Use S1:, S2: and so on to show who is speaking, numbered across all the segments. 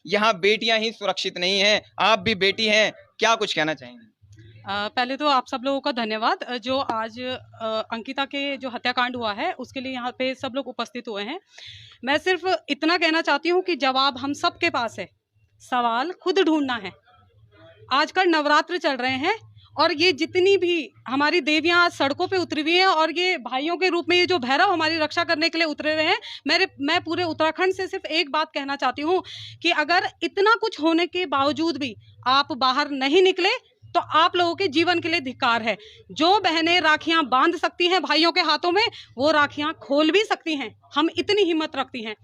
S1: यहाँ बेटियां ही सुरक्षित नहीं हैं, आप भी बेटी हैं, क्या कुछ कहना चाहेंगे?
S2: पहले तो आप सब लोगों का धन्यवाद जो आज अंकिता के जो हत्याकांड हुआ है उसके लिए यहाँ पे सब लोग उपस्थित हुए हैं। मैं सिर्फ इतना कहना चाहती हूँ कि जवाब हम सब के पास है, सवाल खुद ढूंढना है। आजकल नवरात्र चल रहे हैं और ये जितनी भी हमारी देवियां सड़कों पे उतरी हुई हैं और ये भाइयों के रूप में ये जो भैरव हमारी रक्षा करने के लिए उतरे हुए हैं, मैं पूरे उत्तराखंड से सिर्फ एक बात कहना चाहती हूँ कि अगर इतना कुछ होने के बावजूद भी आप बाहर नहीं निकले तो आप लोगों के जीवन के लिए धिक्कार है। जो बहनें राखियां बांध सकती हैं भाइयों के हाथों में, वो राखियां खोल भी सकती हैं। हम इतनी हिम्मत रखती हैं।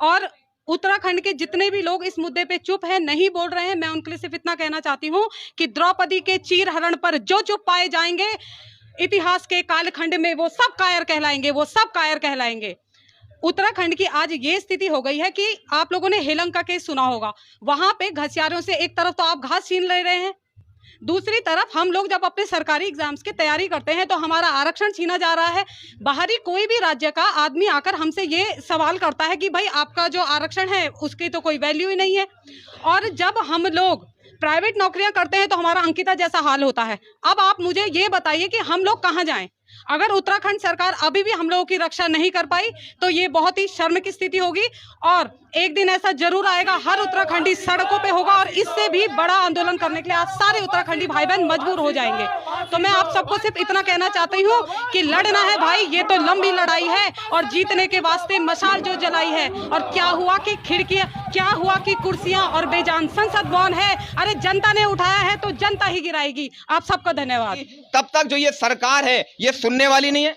S2: और उत्तराखंड के जितने भी लोग इस मुद्दे पे चुप हैं, नहीं बोल रहे हैं, मैं उनके लिए सिर्फ इतना कहना चाहती हूँ कि द्रौपदी के चीर हरण पर जो चुप पाए जाएंगे, इतिहास के कालखंड में वो सब कायर कहलाएंगे, वो सब कायर कहलाएंगे। उत्तराखंड की आज ये स्थिति हो गई है कि आप लोगों ने हेलंग का केस सुना होगा। वहां पे घसियारों से एक तरफ तो आप घास छीन ले रहे हैं, दूसरी तरफ हम लोग जब अपने सरकारी एग्जाम्स की तैयारी करते हैं तो हमारा आरक्षण छीना जा रहा है। बाहरी कोई भी राज्य का आदमी आकर हमसे ये सवाल करता है कि भाई आपका जो आरक्षण है उसकी तो कोई वैल्यू ही नहीं है। और जब हम लोग प्राइवेट नौकरियां करते हैं तो हमारा अंकिता जैसा हाल होता है। अब आप मुझे ये बताइए कि हम लोग कहाँ जाएं? अगर उत्तराखंड सरकार अभी भी हम लोगों की रक्षा नहीं कर पाई तो ये बहुत ही शर्म की स्थिति होगी और एक दिन ऐसा जरूर आएगा, हर उत्तराखंडी सड़कों पे होगा और इससे भी बड़ा आंदोलन करने के लिए आज सारे उत्तराखंडी भाई बहन मजबूर हो जाएंगे। तो मैं आप सबको सिर्फ इतना कहना चाहती हूँ कि लड़ना है भाई, ये तो लंबी लड़ाई है और जीतने के वास्ते मशाल जो जलाई है। और क्या हुआ कि खिड़कियां, क्या हुआ कि कुर्सियां और बेजान संसद भवन है, अरे जनता ने उठाया है तो जनता ही गिराएगी। आप सबका धन्यवाद।
S1: तब तक जो ये सरकार है ये सुनने वाली नहीं है।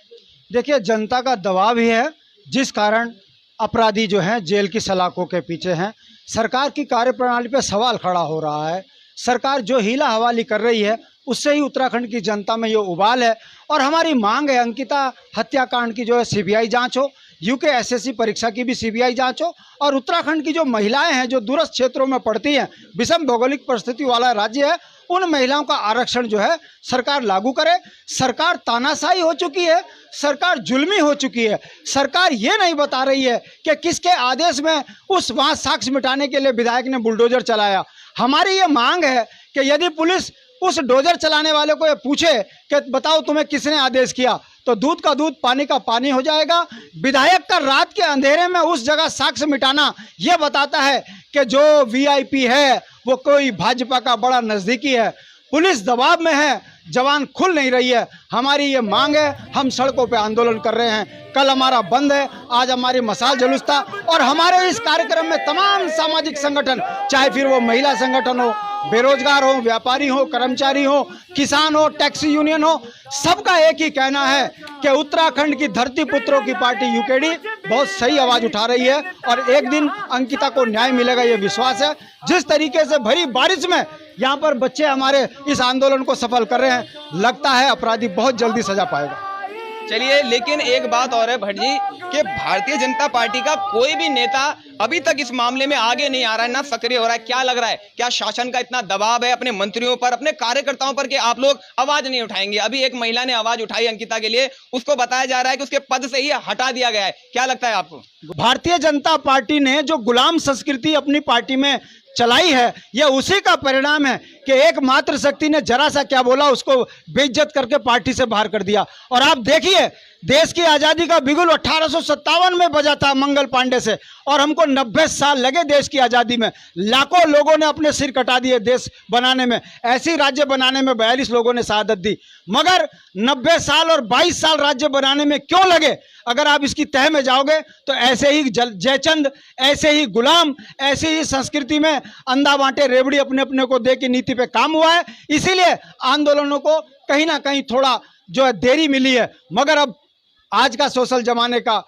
S3: देखिए, जनता का दबाव ही है जिस कारण अपराधी जो हैं जेल की सलाखों के पीछे हैं। सरकार की कार्यप्रणाली पे सवाल खड़ा हो रहा है। सरकार जो हीला हवाली कर रही है उससे ही उत्तराखंड की जनता में ये उबाल है। और हमारी मांग है अंकिता हत्याकांड की जो है सीबीआई जांच हो, यूके एसएससी परीक्षा की भी सीबीआई जांच हो और उत्तराखंड की जो महिलाएं हैं जो दूरस्थ क्षेत्रों में पड़ती हैं, विषम भौगोलिक परिस्थिति वाला राज्य है, उन महिलाओं का आरक्षण जो है सरकार लागू करे। सरकार तानाशाही हो चुकी है, सरकार जुल्मी हो चुकी है। सरकार ये नहीं बता रही है कि किसके आदेश में उस वहाँ साक्ष्य मिटाने के लिए विधायक ने बुलडोजर चलाया। हमारी ये मांग है कि यदि पुलिस उस डोजर चलाने वाले को ये पूछे कि बताओ तुम्हें किसने आदेश किया, तो दूध का दूध पानी का पानी हो जाएगा। विधायक का रात के अंधेरे में उस जगह साक्ष्य मिटाना ये बताता है कि जो वीआईपी है वो कोई भाजपा का बड़ा नजदीकी है। पुलिस दबाव में है, जवान खुल नहीं रही है। हमारी ये मांग है, हम सड़कों पे आंदोलन कर रहे हैं। कल हमारा बंद है, आज हमारी मसाल जुलूस था और हमारे इस कार्यक्रम में तमाम सामाजिक संगठन, चाहे फिर वो महिला संगठन हो, बेरोजगार हो, व्यापारी हो, कर्मचारी हो, किसान हो, टैक्सी यूनियन हो, सबका एक ही कहना है कि उत्तराखंड की धरती पुत्रों की पार्टी यूकेडी बहुत सही आवाज उठा रही है और एक दिन अंकिता को न्याय मिलेगा, ये विश्वास है। जिस तरीके से भरी बारिश में यहाँ पर बच्चे हमारे इस आंदोलन को सफल कर रहे हैं, लगता है अपराधी बहुत जल्दी सजा पाएगा।
S1: चलिए, लेकिन एक बात और है भट्ट जी कि भारतीय जनता पार्टी का कोई भी नेता अभी तक इस मामले में आगे नहीं आ रहा है, ना सक्रिय हो रहा है। क्या लग रहा है, क्या शासन का इतना दबाव है अपने मंत्रियों पर, अपने कार्यकर्ताओं पर कि आप लोग आवाज नहीं उठाएंगे? अभी एक महिला ने आवाज उठाई अंकिता के लिए, उसको बताया जा रहा है कि उसके पद से ही हटा दिया गया है। क्या लगता है आपको?
S3: भारतीय जनता पार्टी ने जो गुलाम संस्कृति अपनी पार्टी में चलाई है, यह उसी का परिणाम है कि एक मात्र शक्ति ने जरा सा क्या बोला उसको बेइज्जत करके पार्टी से बाहर कर दिया। और आप देखिए, देश की आज़ादी का बिगुल 1857 में बजा था मंगल पांडे से और हमको 90 साल लगे देश की आज़ादी में। लाखों लोगों ने अपने सिर कटा दिए देश बनाने में, ऐसी राज्य बनाने में 42 लोगों ने शहादत दी। मगर 90 साल और 22 साल राज्य बनाने में क्यों लगे? अगर आप इसकी तह में जाओगे तो ऐसे ही जयचंद, ऐसे ही गुलाम, ऐसे ही संस्कृति में अंधा बांटे रेवड़ी अपने अपने को दे की नीति पे काम हुआ है। इसीलिए आंदोलनों को कहीं ना कहीं थोड़ा जो है देरी मिली है। मगर अब आज का सोशल जमाने का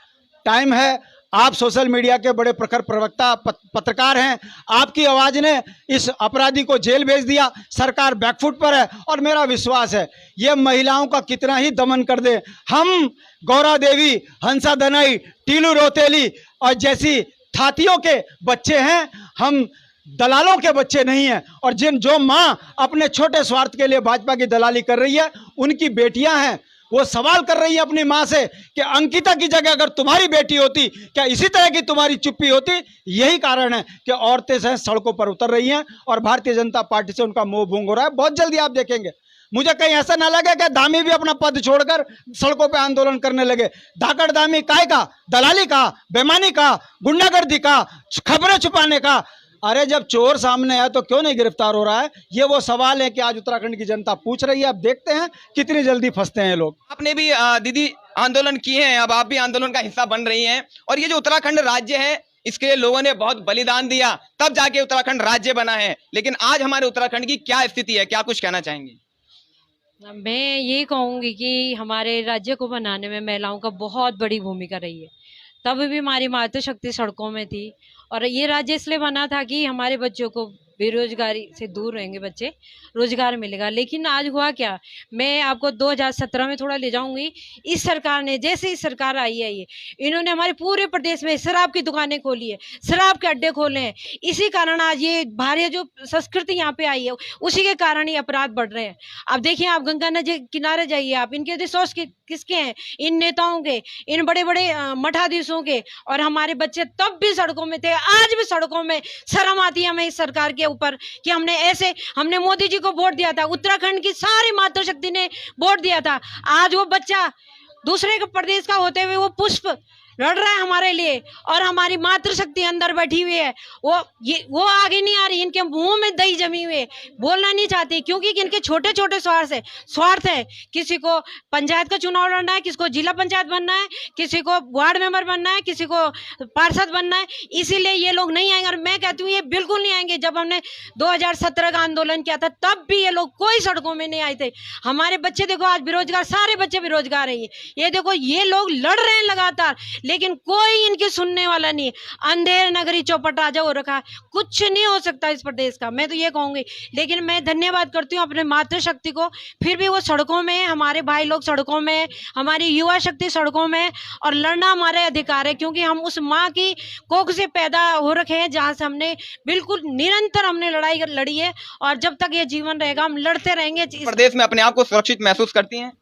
S3: टाइम है, आप सोशल मीडिया के बड़े प्रखर प्रवक्ता पत्रकार हैं, आपकी आवाज ने इस अपराधी को जेल भेज दिया। सरकार बैकफुट पर है और मेरा विश्वास है ये महिलाओं का कितना ही दमन कर दे, हम गौरा देवी, हंसा दनाई, टीलू रोतेली और जैसी थातियों के बच्चे हैं, हम दलालों के बच्चे नहीं हैं। और जो माँ अपने छोटे स्वार्थ के लिए भाजपा की दलाली कर रही है, उनकी बेटियां हैं, वो सवाल कर रही है अपनी माँ से कि अंकिता की जगह अगर तुम्हारी बेटी होती क्या इसी तरह की तुम्हारी चुप्पी होती। यही कारण है कि औरतें से सड़कों पर उतर रही हैं और भारतीय जनता पार्टी से उनका मोह भंग हो रहा है। बहुत जल्दी आप देखेंगे, मुझे कहीं ऐसा ना लगे कि धामी भी अपना पद छोड़कर सड़कों पे आंदोलन करने लगे। धाकड़ धामी काय का, दलाली का, बेईमानी का, गुंडागर्दी का, खबरें छुपाने का। अरे जब चोर सामने है तो क्यों नहीं गिरफ्तार हो रहा है? ये वो सवाल है कि आज उत्तराखंड की जनता पूछ रही है। अब देखते हैं कितनी जल्दी फंसते हैं लोग।
S1: आपने भी दीदी आंदोलन किए हैं, अब आप भी आंदोलन का हिस्सा बन रही हैं, और ये जो उत्तराखंड राज्य है इसके लिए लोगों ने बहुत बलिदान दिया, तब जाके उत्तराखंड राज्य बना है। लेकिन आज हमारे उत्तराखंड की क्या स्थिति है, क्या कुछ कहना चाहेंगे?
S4: मैं ये कहूँगी कि हमारे राज्य को बनाने में महिलाओं का बहुत बड़ी भूमिका रही है। तब भी हमारी मातृशक्ति सड़कों में थी, और ये राज्य इसलिए बना था कि हमारे बच्चों को बेरोजगारी से दूर रहेंगे बच्चे, रोजगार मिलेगा। लेकिन आज हुआ क्या, मैं आपको 2017 में थोड़ा ले जाऊंगी। इस सरकार ने, जैसे ही सरकार आई है, ये इन्होंने हमारे पूरे प्रदेश में शराब की दुकानें खोली है, शराब के अड्डे खोले हैं। इसी कारण आज ये भारतीय जो संस्कृति यहाँ पे आई है, उसी के कारण ये अपराध बढ़ रहे हैं। अब देखिए, आप गंगा नदी किनारे जाइए, आप इनके रिसोर्स किसके हैं? इन नेताओं के, इन बड़े बड़े मठाधीशों के। और हमारे बच्चे तब भी सड़कों में थे, आज भी सड़कों में। शर्म आती है हमें इस सरकार के ऊपर कि हमने मोदी जी को वोट दिया था, उत्तराखंड की सारी मातृशक्ति ने वोट दिया था। आज वो बच्चा दूसरे प्रदेश का होते हुए वो पुष्प लड़ रहा है हमारे लिए, और हमारी मातृशक्ति अंदर बैठी हुई है। वो आगे नहीं आ रही, इनके मुंह में दही जमी हुई है, बोलना नहीं चाहती, क्योंकि इनके छोटे छोटे स्वार्थ है। किसी को पंचायत का चुनाव लड़ना है, किसी को जिला पंचायत बनना है, किसी को वार्ड मेंबर बनना है, किसी को पार्षद बनना है। इसीलिए ये लोग नहीं आएंगे, और मैं कहती हूँ ये बिल्कुल नहीं आएंगे। जब हमने 2017 का आंदोलन किया था, तब भी ये लोग कोई सड़कों में नहीं आए थे। हमारे बच्चे देखो आज बेरोजगार, सारे बच्चे बेरोजगार है। ये देखो, ये लोग लड़ रहे हैं लगातार, लेकिन कोई इनकी सुनने वाला नहीं है। अंधेर नगरी चौपट राजा हो रखा है, कुछ नहीं हो सकता इस प्रदेश का, मैं तो ये कहूंगी। लेकिन मैं धन्यवाद करती हूँ अपने मातृशक्ति को, फिर भी वो सड़कों में, हमारे भाई लोग सड़कों में, हमारी युवा शक्ति सड़कों में, और लड़ना हमारे अधिकार है। क्योंकि हम उस माँ की कोख से पैदा हो रखे हैं, जहाँ से हमने बिल्कुल निरंतर हमने लड़ाई लड़ी है, और जब तक ये जीवन रहेगा हम लड़ते रहेंगे।
S1: प्रदेश में अपने आप को सुरक्षित महसूस करती हैं?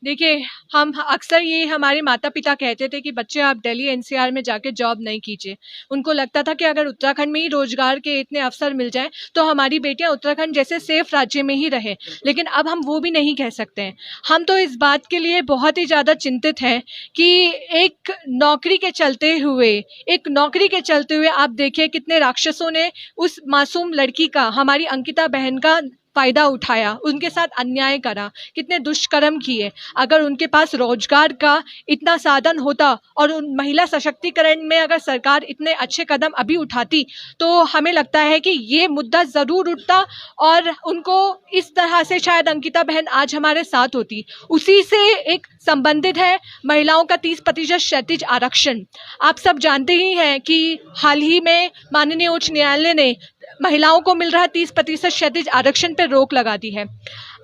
S5: देखिए, हम अक्सर ये हमारे माता पिता कहते थे कि बच्चे आप दिल्ली एनसीआर में जाके जॉब नहीं कीजिए। उनको लगता था कि अगर उत्तराखंड में ही रोजगार के इतने अवसर मिल जाएं तो हमारी बेटियां उत्तराखंड जैसे सेफ राज्य में ही रहें। लेकिन अब हम वो भी नहीं कह सकते हैं। हम तो इस बात के लिए बहुत ही ज़्यादा चिंतित हैं कि एक नौकरी के चलते हुए आप देखिए कितने राक्षसों ने उस मासूम लड़की का, हमारी अंकिता बहन का फ़ायदा उठाया, उनके साथ अन्याय करा, कितने दुष्कर्म किए। अगर उनके पास रोजगार का इतना साधन होता और उन महिला सशक्तिकरण में अगर सरकार इतने अच्छे कदम अभी उठाती, तो हमें लगता है कि ये मुद्दा ज़रूर उठता और उनको इस तरह से शायद अंकिता बहन आज हमारे साथ होती। उसी से एक संबंधित है महिलाओं का 30% क्षैतिज आरक्षण। आप सब जानते ही हैं कि हाल ही में माननीय उच्च न्यायालय ने महिलाओं को मिल रहा 30% क्षैतिज आरक्षण पर रोक लगा दी है।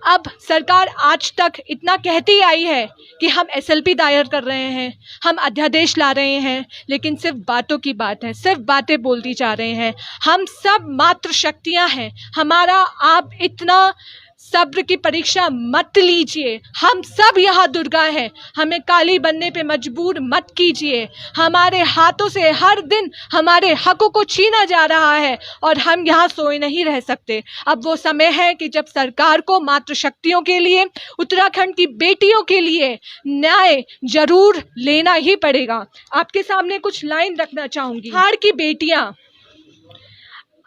S5: अब सरकार आज तक इतना कहती आई है कि हम एसएलपी दायर कर रहे हैं, हम अध्यादेश ला रहे हैं, लेकिन सिर्फ बातों की बात है, सिर्फ बातें बोलती जा रहे हैं। हम सब मात्र शक्तियाँ हैं, हमारा आप इतना सब्र की परीक्षा मत लीजिए। हम सब यहाँ दुर्गा हैं, हमें काली बनने पे मजबूर मत कीजिए। हमारे हाथों से हर दिन हमारे हकों को छीना जा रहा है और हम यहाँ सोए नहीं रह सकते। अब वो समय है कि जब सरकार को मातृशक्तियों के लिए, उत्तराखंड की बेटियों के लिए न्याय जरूर लेना ही पड़ेगा। आपके सामने कुछ लाइन रखना चाहूँगी। हार की बेटियाँ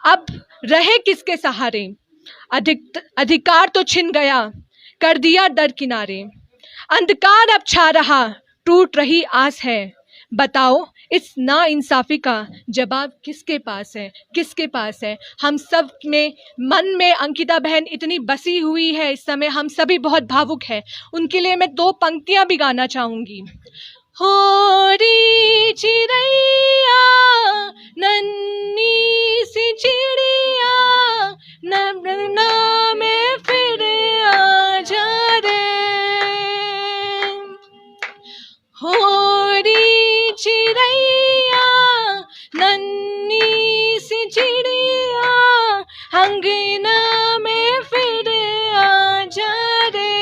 S5: अब रहे किसके सहारे, अधिकार तो छिन गया, कर दिया दर किनारे। अंधकार अब छा रहा, टूट रही आस है। बताओ इस नाइंसाफी का जवाब किसके पास है, किसके पास है? हम सब में मन में अंकिता बहन इतनी बसी हुई है, इस समय हम सभी बहुत भावुक हैं। उनके लिए मैं 2 पंक्तियां भी गाना चाहूँगी। होरी चिड़ैया नन्ही सी चिड़िया, नन्ना में फिर आ जा रे। होरी चिड़ैया नन्ही सी चिड़िया, अंगना में फिर आ जा रे।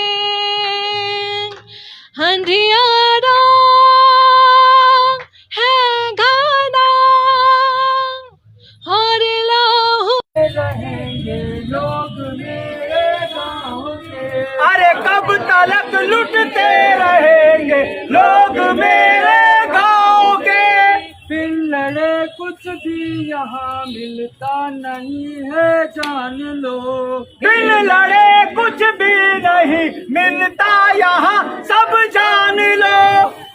S6: बालक लुटते रहेंगे लोग मेरे गाँव के। बिन लड़े कुछ भी यहाँ मिलता नहीं है जान लो, बिन लड़े कुछ भी नहीं मिलता यहाँ सब जान लो।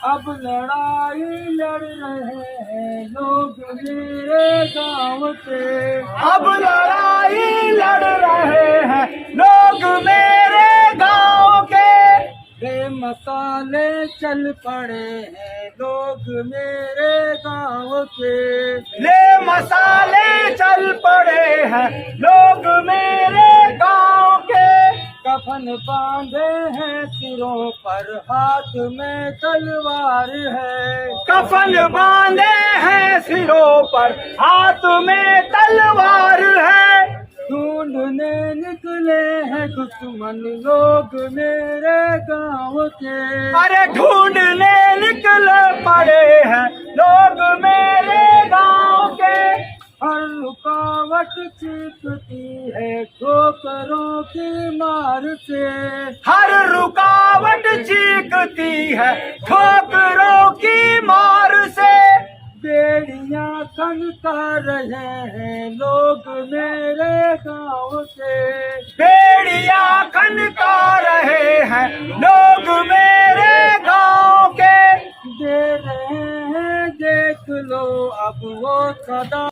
S6: अब लड़ाई लड़ रहे हैं लोग मेरे गाँव से, अब लड़ाई लड़ रहे हैं लोग मेरे गाँव के। बेमसाले चल पड़े हैं लोग मेरे गाँव के, बेमसाले चल पड़े हैं लोग मेरे गाँव के। कफन बांधे हैं सिरों पर हाथ में तलवार है, कफन बांधे हैं सिरों पर हाथ में तलवार है। ढूंढने निकले हैं दुश्मन लोग मेरे गाँव के, अरे ढूंढने निकले पड़े हैं लोग मेरे गाँव के। हर रुकावट चीखती है ठोकरों की मार से, हर रुकावट चीखती है ठोकरों की मार से। बेड़ियां खनका रहे हैं लोग मेरे गाँव से, बेड़ियां खनका रहे हैं लोग मेरे गाँव के। दे रहे हैं देख लो अब वो सदा